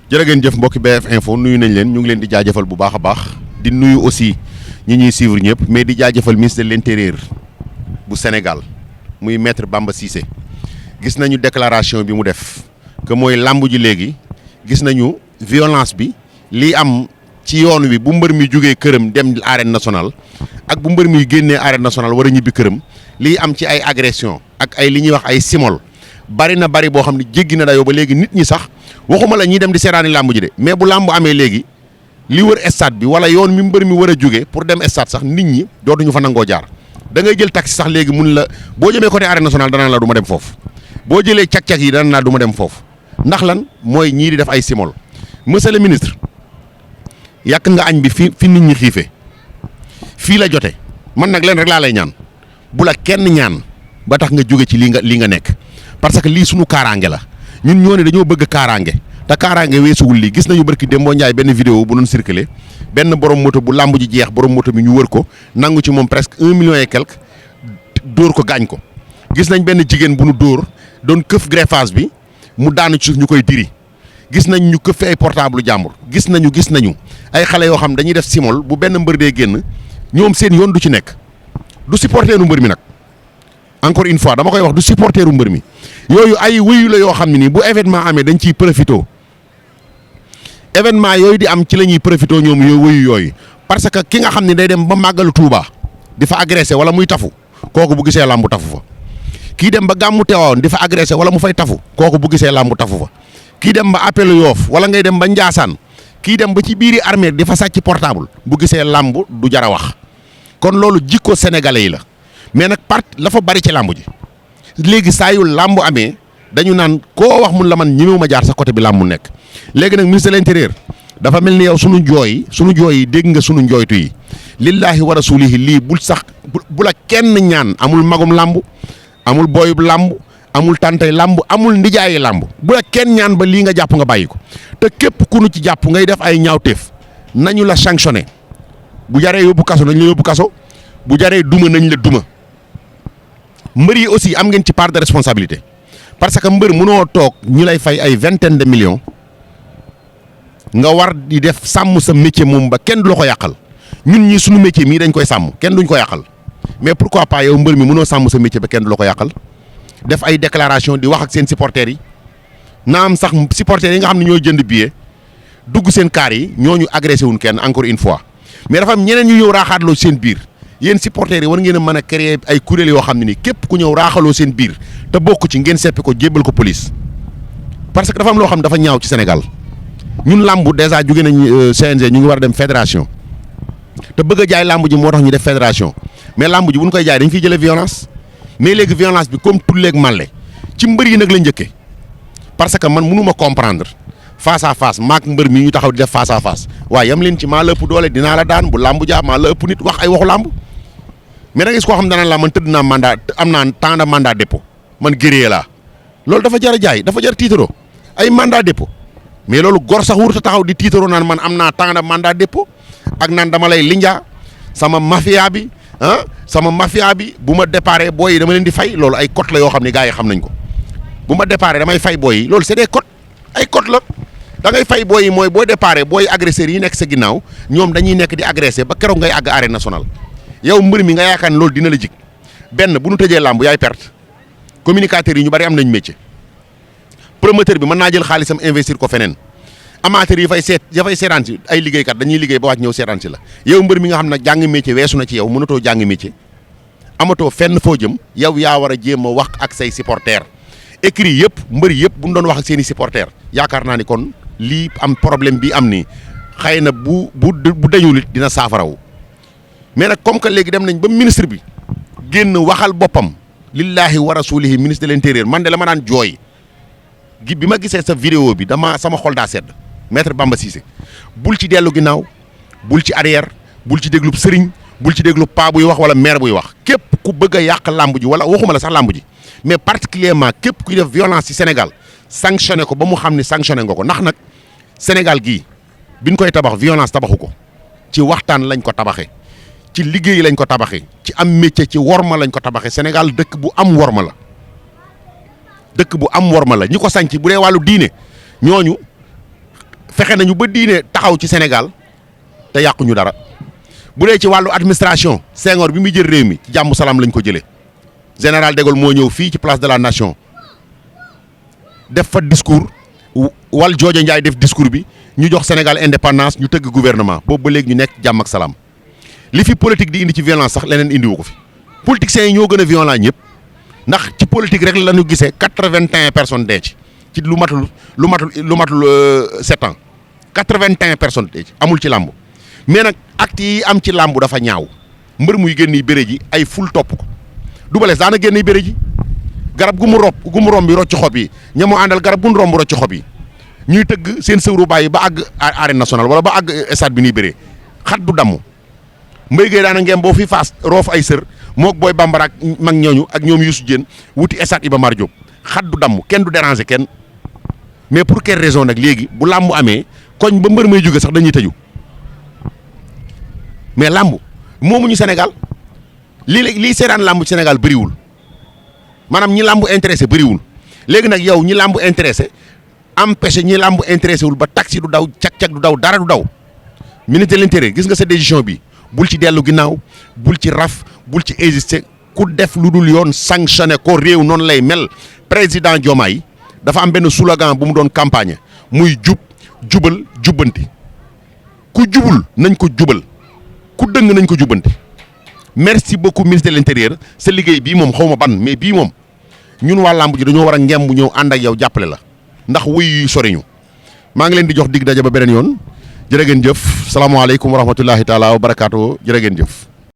jërë ngeen jëf mbokki BF Info nuyu nañ leen ñu ngi leen di jaajëfal bu baax a baax di nuyu aussi ñi ñuy suivre ñëpp mais di jaajëfal ministre de l'intérieur bu Sénégal muy maître Bamba Cissé gis nañu déclaration bi mu def que mooy làmb ji léegi gis nañu violence bi lii am ci yoon wi bu mbër mi jógee këram dem arène nationale ak bu mbër mi génnee arène nationale war a ñibbi këram lii am ci ay agression ak ay li ñuy wax ay simol bari na bari boo xam ne jéggi na dayoo ba léegi nit ñi sax waxuma la ñuy dem di seetaani làmb ji de mais bu làmb amee léegi li wër stade bi wala yoon mi mbër mi war a jóge pour dem stade sax nit ñi dootuñu fa nangoo jaar da ngay jël taxi sax léegi mun la boo jëmee côté arène nationale danaan la du ma dem foofu boo jëlee cag-cag yi danaan la du ma dem foofu ndax lan mooy ñii di def ay simol monsieur le ministre yàq nga añ bi fi nit ñi xiifee fii la jote man nag leen rek laa lay ñaan bu la kenn ñaan ba tax nga jóge ci li nga nekk parce que lii sunu kaaraange la ñun ñoo ne dañoo bëgg kaaraange te kaaraange weesuwul lii gis nañu barki Dembo Ndiaye benn vidéo bu doon circulé benn borom moto bu làmb ji jeex borom moto bi ñu wër ko nangu ci moom presque 1 million et quelque dóor ko gaañ ko gis nañ benn jigéen bu nu dóor doon këf greffage bi mu daanu ci suuf ñu koy diri gis nañ ñu këf ay portable jàmbur gis nañu ay xale yoo xam dañuy def simol bu benn mbër dee génn ñoom seen yoon du ci nekk du supporteeru mbër mi nag encore une fois dama koy wax du supporteeru mbër mi yooyu ay wëyu la yoo xam ne nii bu événement amee dañ ciy profité événement yooyu di am ci la ñuy profité ñoom yooyu wëyu yooyu parce que ki nga xam ne day dem ba màggalu Touba di fa agressé wala muy tafu kooku bu gisee làmbu tafu fa kii dem ba gàmmu Teewaawoon di fa agressé wala mu fay tafu kooku bu gisee làmbu tafu fa kii dem ba appelu Yoof wala ngay dem ba Njaasaan kii dem ba ci biiri armée di fa sàcc portable bu gisee làmb du jar a wax kon loolu jikko sénégalais yi la mais nag la fa bari ci làmb ji léegi saa yu làmb amee dañu naan koo wax mun la man ñemewu ma jaar sa côté bi làmb nekk léegi nag ministre de l'intérieur dafa mel ni yow sunu jooy yi dégg nga sunu njooytu yi lillahi wa rasulihi lii bul sax bu la kenn ñaan amul magum làmb amul booyub làmb amul tàntay làmb amul ndijaayi làmb bu la kenn ñaan ba lii nga jàpp nga bàyyi ko te képp ku nu ci jàpp ngay def ay ñaawteef nañu la sanctionné bu jaree yóbbu kaso nañ la yóbbu kaso bu jaree duma nañ la duma mbër yi aussi am ngeen ci part de responsabilité parce que mbër mënoo toog ñu lay fay ay vingtaine de millions nga war di def sàmm sa métier moom ba kenn du la ko yàqal ñun ñi suñu métier mii dañ koy sàmm kenn duñ ko yàqal mais pourquoi pas yow mbër mi mënoo sàmm sa métier ba kenn du la ko yàqal def ay déclaration di wax ak seen supporters yi naam sax supporters yi nga xam ne ñooy jënd billet dugg seen kaar yi ñooñu agressé wuñ kenn encore une fois mais dafa am ñeneen ñu ñëw raaxaatloo seen biir yéen supporters yi war ngeen a mën a créer ay kuréel yoo xam ne ni képp ku ñëw raaxaloo seen biir te bokk ci ngeen seppi ko jébbal ko police parce que dafa am loo xam dafa ñaaw ci Sénégal ñun làmb déjà jóge nañ CNG ñu ngi war a dem fédération te bëgg a jaay làmb ji moo tax ñu def fédération mais làmb ji bu ñu koy jaay dañ fiy jëlee violence mais léegi violence bi comme tulleeg màlle ci mbër yi nag la njëkkee parce que man mënu ma comprendre face à face maak mbër mi ñu taxaw di def face à face waaye yam leen ci maa la ëpp doole dinaa la daan bu làmb jaa maa la ëpp nit wax ay waxu làmb mais da ngay gis koo xam dana la man tëdd naa mandat am naa temps de mandat dépôt man guerrier laa loolu dafa jar a jaay dafa jar tiitaroo ay mandat dépôt mais loolu gor sax wurta taxaw di tiitaroo naan man am naa temps de mandat dépôt ak naan dama lay linjaa sama mafia bi bu ma déparé booy yi dama leen di fay loolu ay code la yoo xam ne gars yi xam nañ ko bu ma déparé damay fay booy yi loolu c'est des codes ay code la da ngay fay booy yi mooy boo déparé booy agresseurs yi nekk sa ginnaaw ñoom dañuy nekk di agressé ba keroog ngay àgg arène nationale yow mbër mi nga yaakaar ne loolu dina la jig benn bu nu tëjee làmb yaay perte communicateurs yi ñu bari am nañ métier promoteur bi mën naa jël xaalisam investir ko feneen amateurs yi dafay seetaan si ay liggéeykat dañuy liggéey ba wàcc ñëw seetaan si la yow mbër mi nga xam ne jàng métier weesu na ci yow mënatoo jàng métier amatoo fenn foo jëm yow yaa war a jéem a wax ak say supporters écrit yëpp mbër yëpp bu ñu doon wax ak seen i supporters yaakaar naa ni kon lii am problème bi am nii xëy na bu dañul it dina saafarawu mais nag comme que léegi dem nañ ba ministre bi génn waxal boppam lillahi wa rasulihi ministre de l'intérieur man de la ma daan jooy bi ma gisee sa vidéo bi sama xol daa sedd maître Bamba Cissé bul ci dellu ginnaaw bul ci arrière bul ci déglu sëriñ bul ci déglu paa buy wax wala maire buy wax képp ku bëgg a yàq làmb ji wala waxuma la sax làmb ji mais particulièrement képp kuy def violence ci Sénégal sanctionné ko ba mu xam ne sanctionné nga ko ndax nag Sénégal gii biñ koy tabax violence tabaxu ko ci waxtaan lañ ko tabaxee ci liggéey lañ ko tabaxee ci am métier ci worma lañ ko tabaxee Sénégal dëkk bu am worma la ñi ko sanc bu dee wàllu diine ñooñu fexe nañu ba diine taxaw ci Sénégal te yàquñu dara bu dee ci wàllu administration Senghor bi muy jël réew mi ci jàmm salaam lañ ko jëlee général de Gaulle moo ñëw fii ci place de la nation def fa discours wal jooja Ndiaye def discours bi ñu jox Sénégal indépendance ñu tëgg gouvernement boobu ba léegi ñu nekk jàmm ak salaam li fi politique di indi ci violence sax leneen indiwu ko fi politiciens yi ñoo gën a violent ñëpp ndax ci politique rek la ñu gisee 81 personnes dee ci lu matul 7 ans 81 personnes dee ci amul ci làmb mais nag acte yi am ci làmb dafa ñaaw mbër muy génn bëre ji ay ful topp ko Double Less daana génn bëre ji garab gu mu romb bi rocc xob yi ña mu àndal garab gu mu romb rocc xob yi ñuy tëgg seen sëwru bàyyi ba àgg arène nationale wala ba àgg stade bi ñuy bëree xat du damm mbéy gay daana ngeen boo fi faas roof ay sër moog booy bambara ak mag ñooñu ak ñoom Youssou Diène wuti stade Iba Mar Diop xat du damm kenn du déranger kenn mais pour quelle raison nag léegi bu làmb amee koñ ba mbër may jóge sax dañuy tëju mais làmb moomuñu Sénégal lii seetaan làmb ci Sénégal bëriwul maanaam ñi làmb intéressé bëriwul léegi nag yow ñi làmb intéressé empêché ñi làmb intéressé wul ba taxi du daw cag-cag du daw dara du daw ministre de l'intérieur gis nga sa décision bi bul ci dellu ginnaaw bul ci raf bul ci exister ku def lu dul yoon sanctionné ko réew noonu lay mel président Diomaye dafa am benn slogan bu mu doon campagne muy jubal jubbanti ku jubul nañ ko jubal ku dëng nañ ko jubbanti merci beaucoup ministre de l'intérieur sa liggéey bii moom xaw ma ban mais bii moom ñun waa làmb ji dañoo war a ngemb ñëw ànd ak yow jàppale la ndax wuy yi soriñu maa ngi leen di jox dig daje ba beneen yoon jërë ngeen jëf salaamaaleykum wa rahmatullahi taala wa barakaatu jërë ngeen jëf